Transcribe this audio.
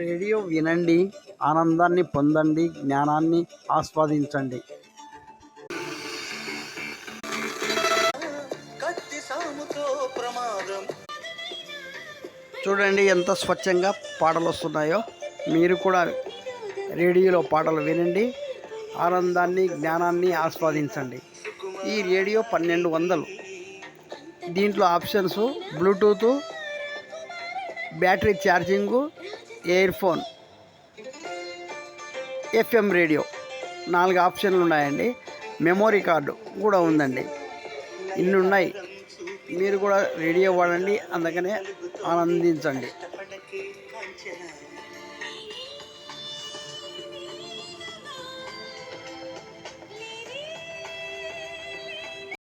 Radio వినండి, ఆనందాన్ని పొందండి, జ్ఞానాన్ని ఆస్వాదించండి. చూడండి ఎంత స్వచ్ఛంగా పాటలు వస్తున్నాయో. మీరు కూడా రేడియోలో పాటలు వినండి, ఆనందాన్ని జ్ఞానాన్ని ఆస్వాదించండి. ఈ రేడియో 1200. దీంట్లో options Bluetooth, battery charging, year phone, FM radio 4 ఆప్షన్లు ఉన్నాయండి. మెమొరీ కార్డు కూడా ఉందండి. ఇన్ని ఉన్నాయి. మీరు కూడా రేడియో వాడండి, అందుకనే ఆనందించండి.